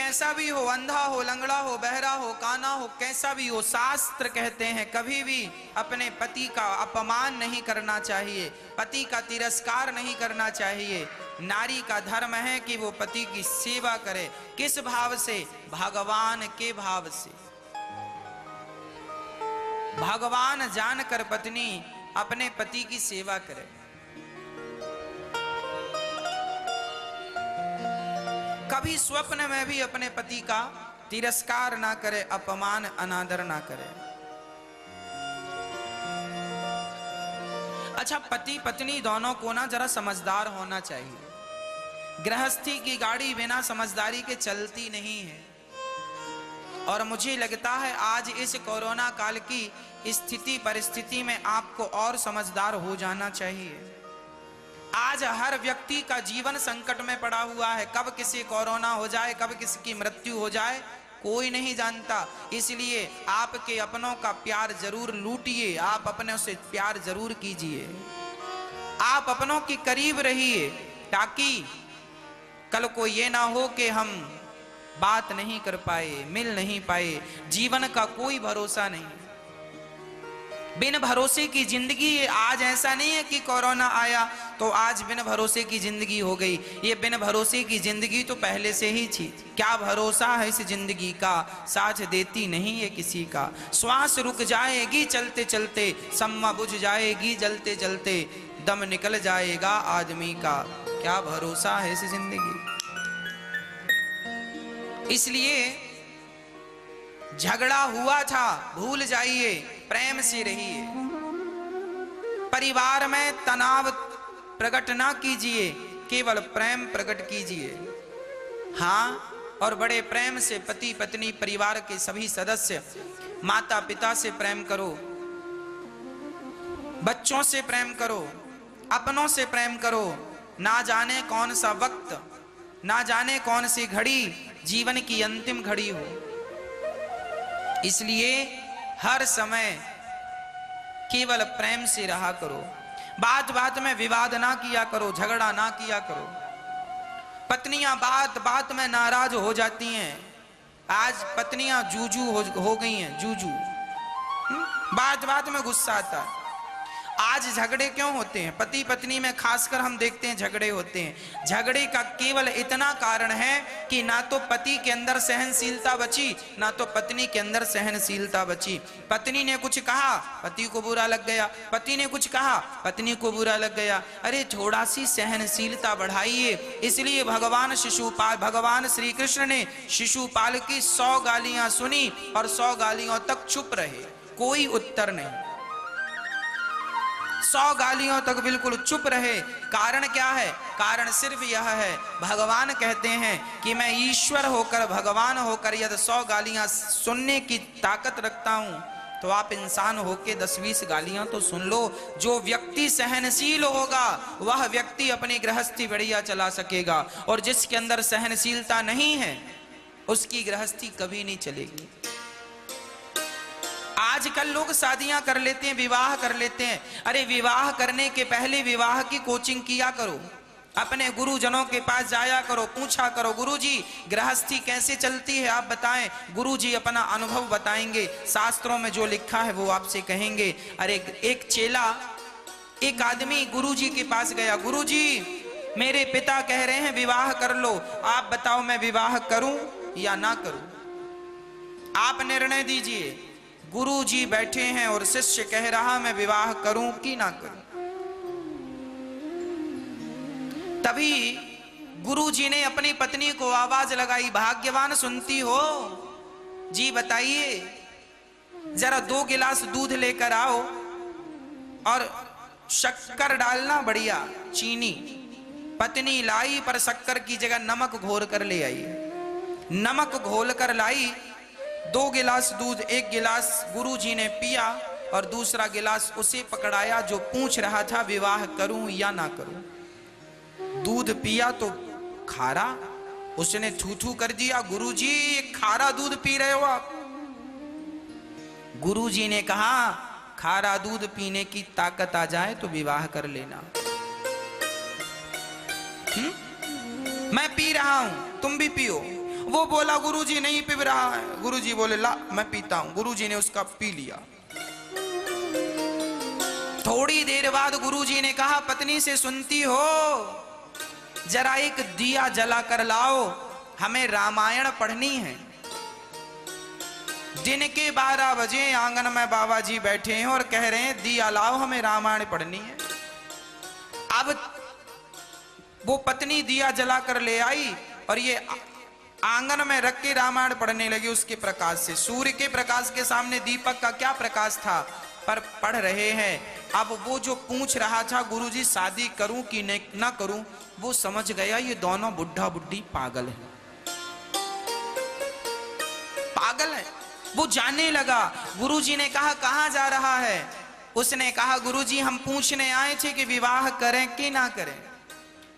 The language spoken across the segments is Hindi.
कैसा भी हो, अंधा हो, लंगड़ा हो, बहरा हो, काना हो, कैसा भी हो, शास्त्र कहते हैं कभी भी अपने पति का अपमान नहीं करना चाहिए, पति का तिरस्कार नहीं करना चाहिए। नारी का धर्म है कि वो पति की सेवा करे। किस भाव से? भगवान के भाव से। भगवान जानकर पत्नी अपने पति की सेवा करे। कभी स्वप्न में भी अपने पति का तिरस्कार ना करे, अपमान अनादर ना करे। अच्छा, पति पत्नी दोनों को ना जरा समझदार होना चाहिए। गृहस्थी की गाड़ी बिना समझदारी के चलती नहीं है। और मुझे लगता है आज इस कोरोना काल की स्थिति परिस्थिति में आपको और समझदार हो जाना चाहिए। आज हर व्यक्ति का जीवन संकट में पड़ा हुआ है। कब किसी कोरोना हो जाए, कब किसी की मृत्यु हो जाए, कोई नहीं जानता। इसलिए आपके अपनों का प्यार जरूर लूटिए, आप अपनों से प्यार जरूर कीजिए, आप अपनों के करीब रहिए, ताकि कल को ये ना हो कि हम बात नहीं कर पाए, मिल नहीं पाए। जीवन का कोई भरोसा नहीं, बिन भरोसे की जिंदगी। आज ऐसा नहीं है कि कोरोना आया तो आज बिन भरोसे की जिंदगी हो गई। ये बिन भरोसे की जिंदगी तो पहले से ही थी। क्या भरोसा है इस जिंदगी का, साथ देती नहीं है किसी का। श्वास रुक जाएगी चलते चलते, सम्मा बुझ जाएगी जलते जलते, दम निकल जाएगा आदमी का। क्या भरोसा है इस जिंदगी। इसलिए झगड़ा हुआ था, भूल जाइए, प्रेम से रहिए। परिवार में तनाव प्रकट ना कीजिए, केवल प्रेम प्रकट कीजिए। हाँ, और बड़े प्रेम से पति पत्नी परिवार के सभी सदस्य, माता पिता से प्रेम करो, बच्चों से प्रेम करो, अपनों से प्रेम करो। ना जाने कौन सा वक्त, ना जाने कौन सी घड़ी जीवन की अंतिम घड़ी हो। इसलिए हर समय केवल प्रेम से रहा करो। बात बात में विवाद ना किया करो, झगड़ा ना किया करो। पत्नियां बात बात में नाराज हो जाती हैं। आज पत्नियां जूजू हो गई हैं, जूजू। बात बात में गुस्सा आता है। आज झगड़े क्यों होते हैं? पति पत्नी में खासकर हम देखते हैं झगड़े होते हैं। झगड़े का केवल इतना कारण है कि ना तो पति के अंदर सहनशीलता बची, ना तो पत्नी के अंदर सहनशीलता बची। पत्नी ने कुछ कहा, पति को बुरा लग गया, पति ने कुछ कहा, पत्नी को बुरा लग गया। अरे थोड़ा सी सहनशीलता बढ़ाइए। इसलिए भगवान श्री कृष्ण ने शिशुपाल की 100 गालियां सुनी और 100 गालियों तक चुप रहे, कोई उत्तर नहीं। 100 गालियों तक बिल्कुल चुप रहे। कारण क्या है? कारण सिर्फ यह है, भगवान कहते हैं कि मैं ईश्वर होकर, भगवान होकर यदि 100 गालियां सुनने की ताकत रखता हूं, तो आप इंसान होके 10-20 गालियां तो सुन लो। जो व्यक्ति सहनशील होगा वह व्यक्ति अपनी गृहस्थी बढ़िया चला सकेगा, और जिसके अंदर सहनशीलता नहीं है उसकी गृहस्थी कभी नहीं चलेगी। आजकल लोग शादियां कर लेते हैं, विवाह कर लेते हैं। अरे विवाह करने के पहले विवाह की कोचिंग किया करो, अपने गुरुजनों के पास जाया करो, पूछा करो, गुरुजी गृहस्थी कैसे चलती है आप बताएं। गुरुजी अपना अनुभव बताएंगे, शास्त्रों में जो लिखा है वो आपसे कहेंगे। अरे एक चेला, एक आदमी गुरुजी के पास गया, गुरुजी मेरे पिता कह रहे हैं विवाह कर लो, आप बताओ मैं विवाह करूं या ना करूं, आप निर्णय दीजिए। गुरुजी बैठे हैं और शिष्य कह रहा मैं विवाह करूं कि ना करूं। तभी गुरुजी ने अपनी पत्नी को आवाज लगाई, भाग्यवान सुनती हो जी, बताइए जरा 2 गिलास दूध लेकर आओ और शक्कर डालना, बढ़िया चीनी। पत्नी लाई, पर शक्कर की जगह नमक घोल कर ले आई। नमक घोल कर लाई। 2 गिलास दूध, 1 गिलास गुरुजी ने पिया और दूसरा गिलास उसे पकड़ाया जो पूछ रहा था विवाह करूं या ना करूं। दूध पिया तो खारा, उसने थू-थू कर दिया, गुरुजी खारा दूध पी रहे हो आप। गुरुजी ने कहा खारा दूध पीने की ताकत आ जाए तो विवाह कर लेना। मैं पी रहा हूं, तुम भी पियो। वो बोला गुरुजी नहीं पी रहा है। गुरुजी बोले ला मैं पीता हूं। गुरुजी ने उसका पी लिया। थोड़ी देर बाद गुरुजी ने कहा पत्नी से सुनती हो, जरा एक दिया जला कर लाओ, हमें रामायण पढ़नी है। दिन के 12 बजे आंगन में बाबा जी बैठे हैं और कह रहे हैं दिया लाओ, हमें रामायण पढ़नी है। अब वो पत्नी दिया जला कर ले आई और ये आंगन में रख के रामायण पढ़ने लगी उसके प्रकाश से। सूर्य के प्रकाश के सामने दीपक का क्या प्रकाश था, पर पढ़ रहे हैं। अब वो जो पूछ रहा था गुरुजी शादी करूं कि न करूं, वो समझ गया ये दोनों बुढ़ा बुढ़ी पागल है, पागल है। वो जानने लगा। गुरुजी ने कहा कहां जा रहा है? उसने कहा गुरुजी हम पूछने आए थे कि विवाह करें कि ना करें,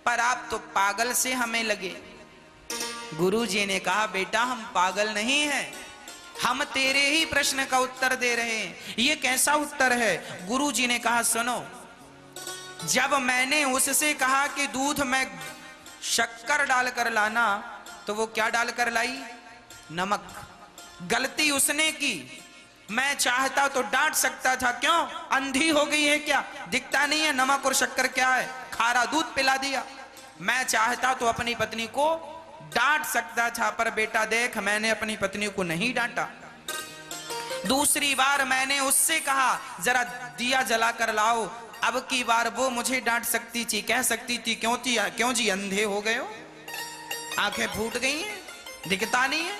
पर आप तो पागल से हमें लगे। गुरुजी ने कहा बेटा हम पागल नहीं हैं, हम तेरे ही प्रश्न का उत्तर दे रहे हैं। ये कैसा उत्तर है? गुरुजी ने कहा सुनो, जब मैंने उससे कहा कि दूध में शक्कर डालकर लाना, तो वो क्या डालकर लाई? नमक। गलती उसने की। मैं चाहता तो डांट सकता था, क्यों अंधी हो गई है क्या, दिखता नहीं है नमक और शक्कर क्या है? खारा दूध पिला दिया। मैं चाहता तो अपनी पत्नी को डांट सकता था, पर बेटा देख मैंने अपनी पत्नी को नहीं डांटा। दूसरी बार मैंने उससे कहा जरा दिया जला कर लाओ, अब की बार वो मुझे डांट सकती थी, कह सकती थी क्यों जी अंधे हो गए हो, आंखें फूट गई हैं, दिखता नहीं है।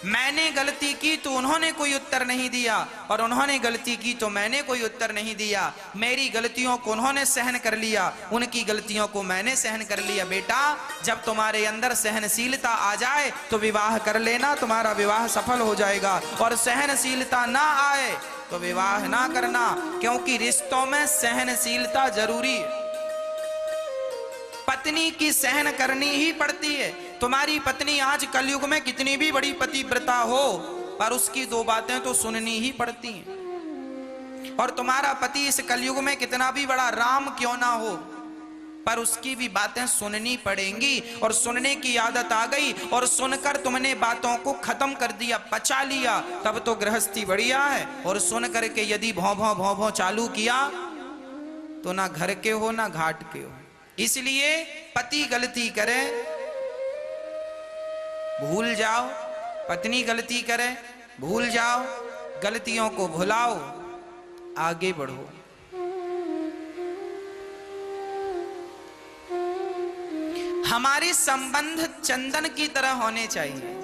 मैंने गलती की तो उन्होंने कोई उत्तर नहीं दिया, और उन्होंने गलती की तो मैंने कोई उत्तर नहीं दिया। मेरी गलतियों को उन्होंने सहन कर लिया, उनकी गलतियों को मैंने सहन कर लिया। बेटा जब तुम्हारे अंदर सहनशीलता आ जाए तो विवाह कर लेना, तुम्हारा विवाह सफल हो जाएगा। और सहनशीलता ना आए तो विवाह ना करना, क्योंकि रिश्तों में सहनशीलता जरूरी है। पत्नी की सहन करनी ही पड़ती है। तुम्हारी पत्नी आज कलयुग में कितनी भी बड़ी पतिव्रता हो, पर उसकी 2 बातें तो सुननी ही पड़ती हैं। और तुम्हारा पति इस कलयुग में कितना भी बड़ा राम क्यों ना हो, पर उसकी भी बातें सुननी पड़ेंगी। और सुनने की आदत आ गई और सुनकर तुमने बातों को खत्म कर दिया, पचा लिया, तब तो गृहस्थी बढ़िया है। और सुन करके यदि भौं भौं भौं भौं चालू किया तो ना घर के हो ना घाट के हो। इसलिए पति गलती करे भूल जाओ, पत्नी गलती करे भूल जाओ, गलतियों को भुलाओ, आगे बढ़ो। हमारे संबंध चंदन की तरह होने चाहिए।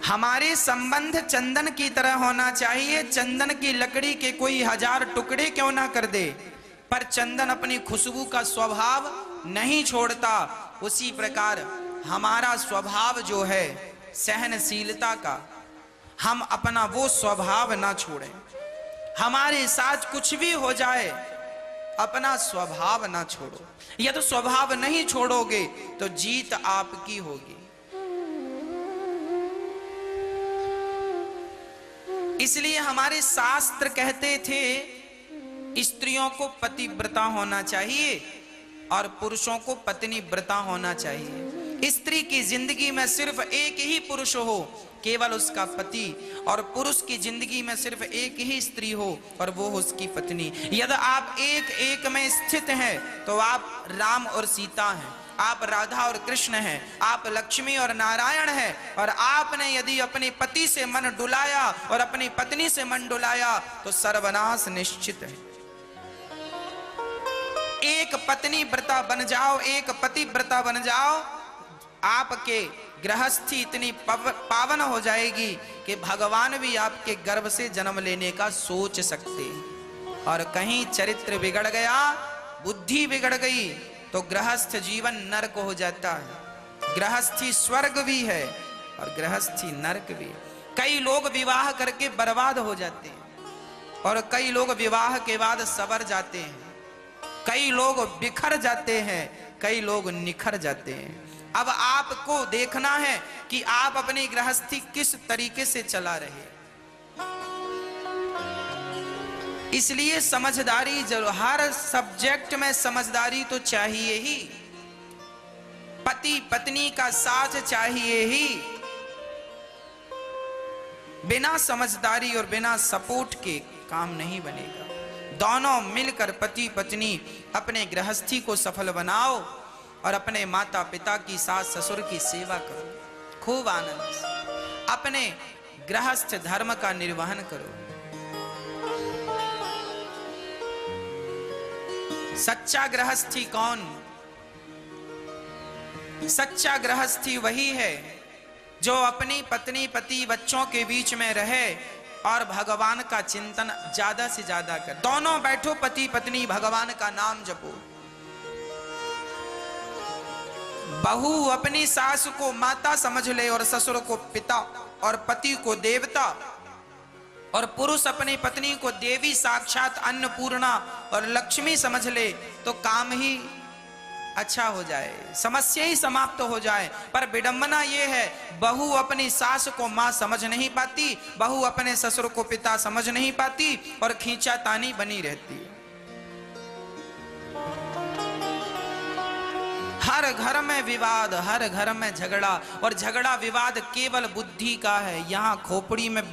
हमारे संबंध चंदन की तरह होना चाहिए। चंदन की लकड़ी के कोई 1000 टुकड़े क्यों ना कर दे, पर चंदन अपनी खुशबू का स्वभाव नहीं छोड़ता। उसी प्रकार हमारा स्वभाव जो है सहनशीलता का, हम अपना वो स्वभाव ना छोड़ें। हमारे साथ कुछ भी हो जाए, अपना स्वभाव ना छोड़ो। यदि तो स्वभाव नहीं छोड़ोगे तो जीत आपकी होगी। इसलिए हमारे शास्त्र कहते थे स्त्रियों को पतिव्रता होना चाहिए और पुरुषों को पत्नी व्रता होना चाहिए। स्त्री की जिंदगी में सिर्फ एक ही पुरुष हो, केवल उसका पति, और पुरुष की जिंदगी में सिर्फ एक ही स्त्री हो और वो हो उसकी पत्नी। यदि आप एक एक में स्थित हैं तो आप राम और सीता हैं, आप राधा और कृष्ण हैं, आप लक्ष्मी और नारायण हैं। और आपने यदि अपने पति से मन डुलाया और अपनी पत्नी से मन डुलाया तो सर्वनाश निश्चित है। एक पत्नी व्रता बन जाओ, एक पति व्रता बन जाओ, आपके गृहस्थी इतनी पावन हो जाएगी कि भगवान भी आपके गर्भ से जन्म लेने का सोच सकते हैं। और कहीं चरित्र बिगड़ गया, बुद्धि बिगड़ गई, तो गृहस्थ जीवन नरक हो जाता है। गृहस्थी स्वर्ग भी है और गृहस्थी नरक भी। कई लोग विवाह करके बर्बाद हो जाते हैं और कई लोग विवाह के बाद सवर जाते हैं, कई लोग बिखर जाते हैं, कई लोग निखर जाते हैं। अब आपको देखना है कि आप अपनी गृहस्थी किस तरीके से चला रहे। इसलिए समझदारी जरूर, हर सब्जेक्ट में समझदारी तो चाहिए ही। पति पत्नी का साथ चाहिए ही। बिना समझदारी और बिना सपोर्ट के काम नहीं बनेगा। दोनों मिलकर पति पत्नी अपने गृहस्थी को सफल बनाओ और अपने माता पिता की, सास ससुर की सेवा करो। खूब आनंद से अपने गृहस्थ धर्म का निर्वहन करो। सच्चा गृहस्थी कौन? सच्चा गृहस्थी वही है जो अपनी पत्नी पति बच्चों के बीच में रहे और भगवान का चिंतन ज्यादा से ज्यादा कर। दोनों बैठो पति पत्नी, भगवान का नाम जपो। बहू अपनी सास को माता समझ ले और ससुर को पिता और पति को देवता, और पुरुष अपनी पत्नी को देवी साक्षात अन्नपूर्णा और लक्ष्मी समझ ले तो काम ही अच्छा हो जाए, समस्या ही समाप्त हो जाए। पर विडंबना यह है, बहू अपनी सास को मां समझ नहीं पाती, बहू अपने ससुर को पिता समझ नहीं पाती और खींचातानी बनी रहती है। हर घर में विवाद, हर घर में झगड़ा, और झगड़ा विवाद केवल बुद्धि का है। यहाँ खोपड़ी में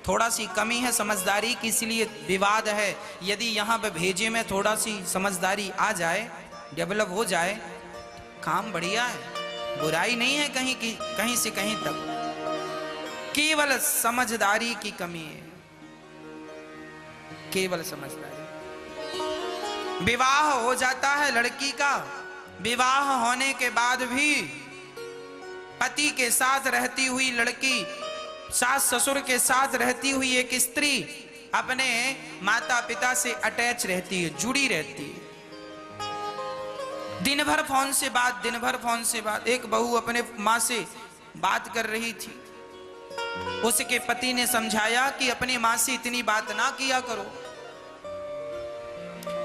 थोड़ा सी कमी है समझदारी की, इसलिए विवाद है। यदि यहाँ पे भेजे में थोड़ा सी समझदारी आ जाए, डेवलप हो जाए, काम बढ़िया है, बुराई नहीं है कहीं की, कहीं से कहीं तक। केवल समझदारी की कमी है, केवल समझदारी। विवाह हो जाता है लड़की का, विवाह होने के बाद भी पति के साथ रहती हुई लड़की, सास ससुर के साथ रहती हुई एक स्त्री अपने माता पिता से अटैच रहती है, जुड़ी रहती है। दिन भर फोन से बात, दिन भर फोन से बात। एक बहू अपने माँ से बात कर रही थी, उसके पति ने समझाया कि अपनी माँ से इतनी बात ना किया करो,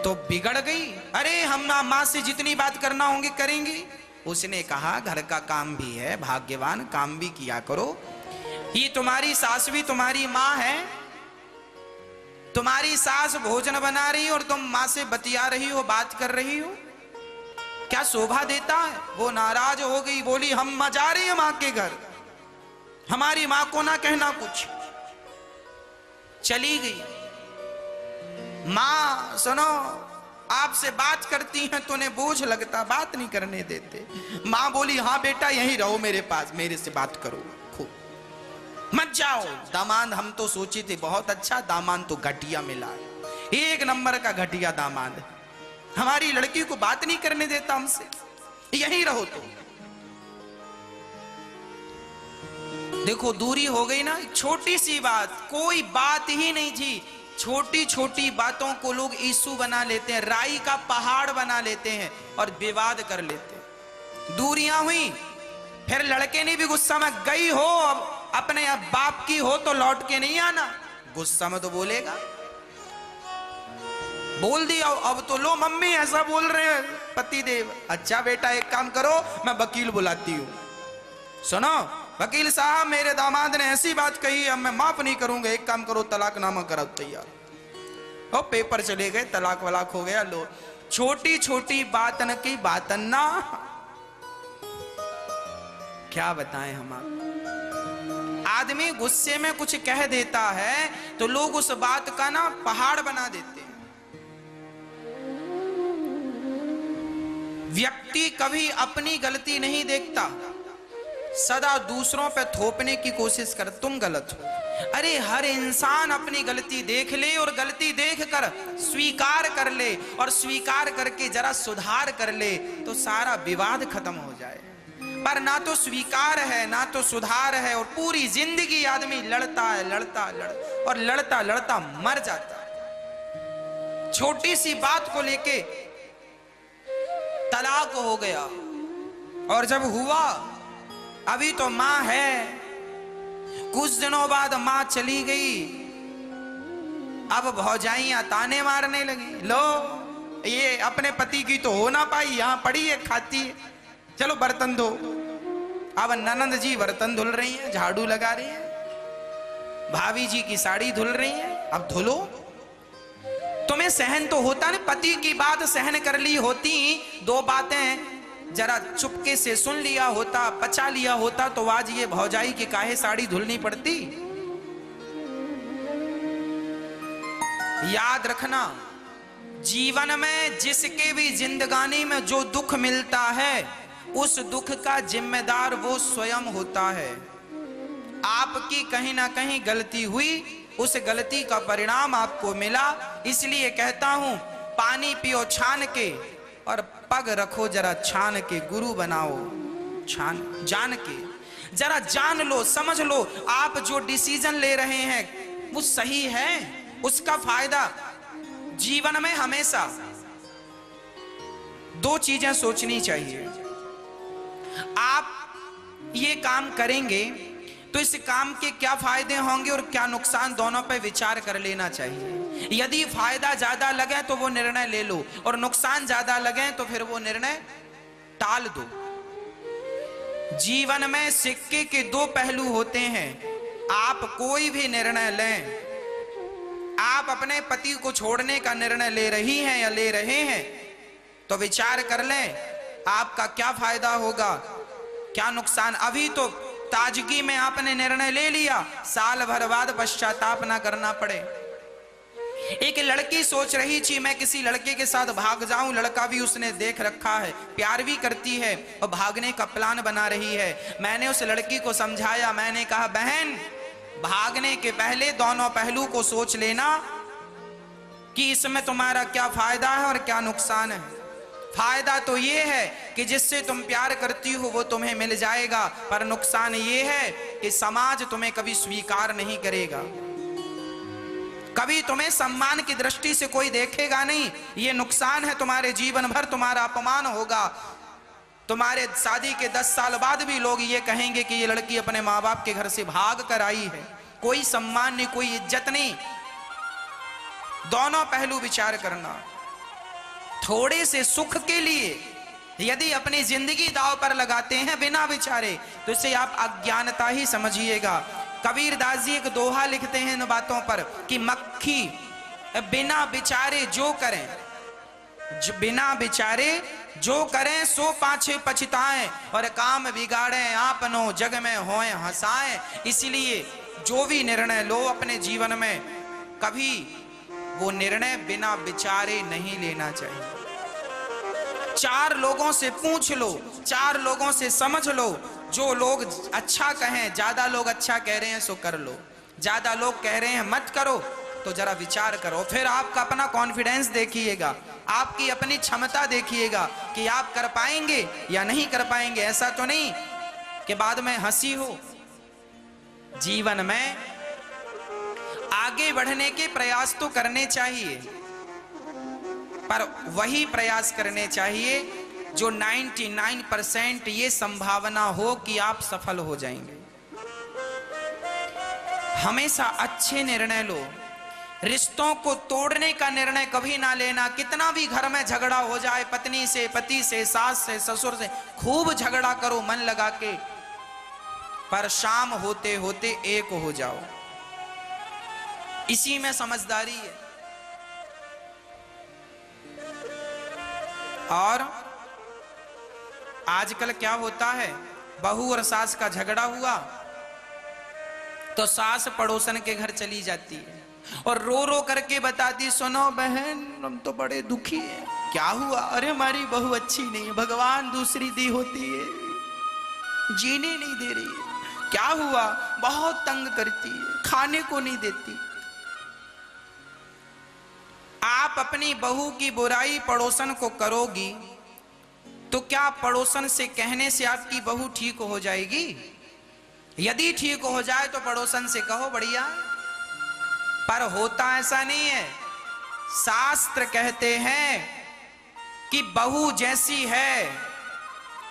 तो बिगड़ गई। अरे हम माँ से जितनी बात करना होंगे करेंगे। उसने कहा घर का काम भी है, भाग्यवान, काम भी किया करो। ये तुम्हारी सास भी तुम्हारी माँ है, तुम्हारी सास भोजन बना रही हो और तुम माँ से बतिया रही हो, बात कर रही हो, क्या शोभा देता है? वो नाराज हो गई, बोली हम जा रही है माँ के घर, हमारी माँ को ना कहना कुछ। चली गई। माँ सुनो, आपसे बात करती हैं तो उन्हें बोझ लगता, बात नहीं करने देते। माँ बोली हाँ बेटा यहीं रहो मेरे पास, मेरे से बात करो, खूब मत जाओ। दामाद हम तो सोचे थे बहुत अच्छा, दामाद तो घटिया मिला, एक नंबर का घटिया दामाद। हमारी लड़की को बात नहीं करने देता हमसे, यहीं रहो। तो देखो दूरी हो गई ना, छोटी सी बात, कोई बात ही नहीं थी। छोटी छोटी बातों को लोग इशू बना लेते हैं, राई का पहाड़ बना लेते हैं और विवाद कर लेते हैं। दूरियां हुई, फिर लड़के ने भी गुस्सा में, गई हो अब अपने अब बाप की हो तो लौट के नहीं आना। गुस्सा में तो बोलेगा, बोल दिया अब तो लो मम्मी ऐसा बोल रहे हैं पति देव। अच्छा बेटा एक काम करो, मैं वकील बुलाती हूँ। सुनो वकील साहब, मेरे दामाद ने ऐसी बात कही, अब मैं माफ नहीं करूंगा, एक काम करो तलाकनामा कराओ तैयार। और पेपर चले गए, तलाक वलाक हो गया। लो, छोटी छोटी बात न की बात ना, क्या बताएं हम आपको। आदमी गुस्से में कुछ कह देता है तो लोग उस बात का ना पहाड़ बना देते हैं। व्यक्ति कभी अपनी गलती नहीं देखता, सदा दूसरों पे थोपने की कोशिश कर, तुम गलत हो। अरे हर इंसान अपनी गलती देख ले और गलती देखकर स्वीकार कर ले, और स्वीकार करके जरा सुधार कर ले तो सारा विवाद खत्म हो जाए। पर ना तो स्वीकार है ना तो सुधार है, और पूरी जिंदगी आदमी लड़ता है, और लड़ता लड़ता मर जाता है। छोटी सी बात को लेके तलाक हो गया, और जब हुआ, अभी तो मां है, कुछ दिनों बाद मां चली गई, अब भौजाइयां ताने मारने लगी, लो ये अपने पति की तो हो ना पाई, यहां पड़ी है खाती है, चलो बर्तन धो। अब ननंद जी बर्तन धुल रही हैं, झाड़ू लगा रही हैं, भाभी जी की साड़ी धुल रही हैं, अब धुलो। तुम्हें सहन तो होता ना, पति की बात सहन कर ली होती, दो बातें जरा चुपके से सुन लिया होता, पचा लिया होता, तो आज ये भौजाई की काहे साड़ी धुलनी पड़ती। याद रखना, जीवन में जिसके भी जिंदगानी में जो दुख मिलता है, उस दुख का जिम्मेदार वो स्वयं होता है। आपकी कहीं ना कहीं गलती हुई, उस गलती का परिणाम आपको मिला। इसलिए कहता हूं, पानी पियो छान के और पग रखो जरा छान के, गुरु बनाओ छान जान के। जरा जान लो, समझ लो, आप जो डिसीजन ले रहे हैं वो सही है, उसका फायदा जीवन में हमेशा दो चीजें सोचनी चाहिए। आप ये काम करेंगे तो इस काम के क्या फायदे होंगे और क्या नुकसान, दोनों पर विचार कर लेना चाहिए। यदि फायदा ज्यादा लगे तो वो निर्णय ले लो, और नुकसान ज्यादा लगे तो फिर वो निर्णय टाल दो। जीवन में सिक्के के दो पहलू होते हैं। आप कोई भी निर्णय लें, आप अपने पति को छोड़ने का निर्णय ले रही हैं या ले रहे हैं, तो विचार कर लें आपका क्या फायदा होगा, क्या नुकसान। अभी तो ताजगी में आपने निर्णय ले लिया, साल भर बाद पश्चाताप ना करना पड़े। एक लड़की सोच रही थी मैं किसी लड़के के साथ भाग जाऊं, लड़का भी उसने देख रखा है, प्यार भी करती है और भागने का प्लान बना रही है। मैंने उस लड़की को समझाया, मैंने कहा बहन, भागने के पहले दोनों पहलू को सोच लेना कि इसमें तुम्हारा क्या फायदा है और क्या नुकसान है। फायदा तो ये है कि जिससे तुम प्यार करती हो वो तुम्हें मिल जाएगा, पर नुकसान ये है कि समाज तुम्हें कभी स्वीकार नहीं करेगा, कभी तुम्हें सम्मान की दृष्टि से कोई देखेगा नहीं। ये नुकसान है, तुम्हारे जीवन भर तुम्हारा अपमान होगा। तुम्हारे शादी के 10 साल बाद भी लोग ये कहेंगे कि ये लड़की अपने माँ बाप के घर से भाग कर आई है। कोई सम्मान नहीं, कोई इज्जत नहीं। दोनों पहलू विचार करना। थोड़े से सुख के लिए यदि अपनी जिंदगी दांव पर लगाते हैं बिना विचारे, तो इसे आप अज्ञानता ही समझिएगा। कबीरदास जी एक दोहा लिखते हैं इन बातों पर कि मक्खी बिना विचारे जो करें, बिना विचारे जो करें सो पाछे पछताएं, और काम बिगाड़े आपनो जग में होए हंसाएं। इसलिए जो भी निर्णय लो अपने जीवन में, कभी वो निर्णय बिना विचारे नहीं लेना चाहिए। 4 लोगों से पूछ लो, 4 लोगों से समझ लो, जो लोग अच्छा कहें, ज्यादा लोग अच्छा कह रहे हैं सो कर लो, ज्यादा लोग कह रहे हैं मत करो, तो जरा विचार करो। फिर आपका अपना कॉन्फिडेंस देखिएगा, आपकी अपनी क्षमता देखिएगा कि आप कर पाएंगे या नहीं कर पाएंगे। ऐसा तो नहीं कि बाद में हंसी हो। जीवन में आगे बढ़ने के प्रयास तो करने चाहिए, पर वही प्रयास करने चाहिए जो 99% ये संभावना हो कि आप सफल हो जाएंगे। हमेशा अच्छे निर्णय लो। रिश्तों को तोड़ने का निर्णय कभी ना लेना। कितना भी घर में झगड़ा हो जाए, पत्नी से, पति से, सास से, ससुर से, खूब झगड़ा करो मन लगा के, पर शाम होते होते एक हो जाओ। इसी में समझदारी है। और आजकल क्या होता है, बहू और सास का झगड़ा हुआ तो सास पड़ोसन के घर चली जाती है और रो रो करके बताती, सुनो बहन हम तो बड़े दुखी हैं। क्या हुआ? अरे हमारी बहू अच्छी नहीं है, भगवान दूसरी दी होती है, जीने नहीं दे रही है। क्या हुआ? बहुत तंग करती है, खाने को नहीं देती। आप अपनी बहू की बुराई पड़ोसन को करोगी तो क्या पड़ोसन से कहने से आपकी बहू ठीक हो जाएगी? यदि ठीक हो जाए तो पड़ोसन से कहो बढ़िया, पर होता ऐसा नहीं है। शास्त्र कहते हैं कि बहू जैसी है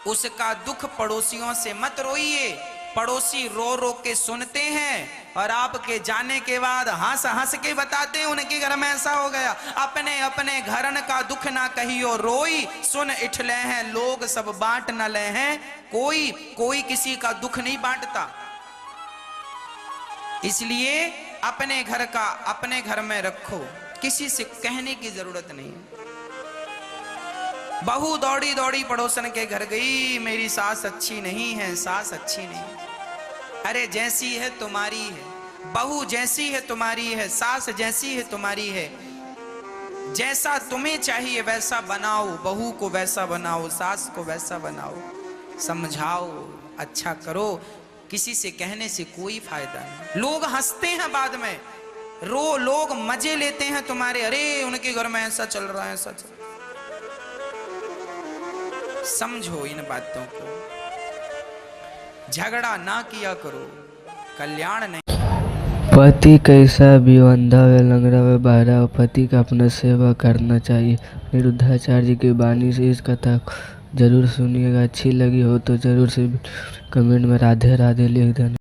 उसका दुख पड़ोसियों से मत रोइए। पड़ोसी रो रो के सुनते हैं और आपके जाने के बाद हंस हंस के बताते हैं उनके घर में ऐसा हो गया। अपने अपने घरन का दुख ना कहियो रोई, सुन इठले हैं लोग सब बांट न ले हैं। कोई किसी का दुख नहीं बांटता। इसलिए अपने घर का अपने घर में रखो, किसी से कहने की जरूरत नहीं। बहू दौड़ी दौड़ी पड़ोसन के घर गई, मेरी सास अच्छी नहीं है, सास अच्छी नहीं। अरे जैसी है तुम्हारी है, बहू जैसी है तुम्हारी है, सास जैसी है तुम्हारी है। जैसा तुम्हें चाहिए वैसा बनाओ, बहू को वैसा बनाओ, सास को वैसा बनाओ, समझाओ, अच्छा करो। किसी से कहने से कोई फायदा नहीं। लोग हंसते हैं बाद में, लोग मजे लेते हैं तुम्हारे, अरे उनके घर में ऐसा चल रहा है, ऐसा चल। समझो इन बातों को, झगड़ा ना किया करो, कल्याण नहीं। पति कैसा भी हो, अंधा हो या लंगड़ा हो, बहरा हो, पति का अपना सेवा करना चाहिए। निरुद्धाचार्य की वाणी से इस कथा को जरूर सुनिएगा। अच्छी लगी हो तो जरूर से कमेंट में राधे राधे लिख देना।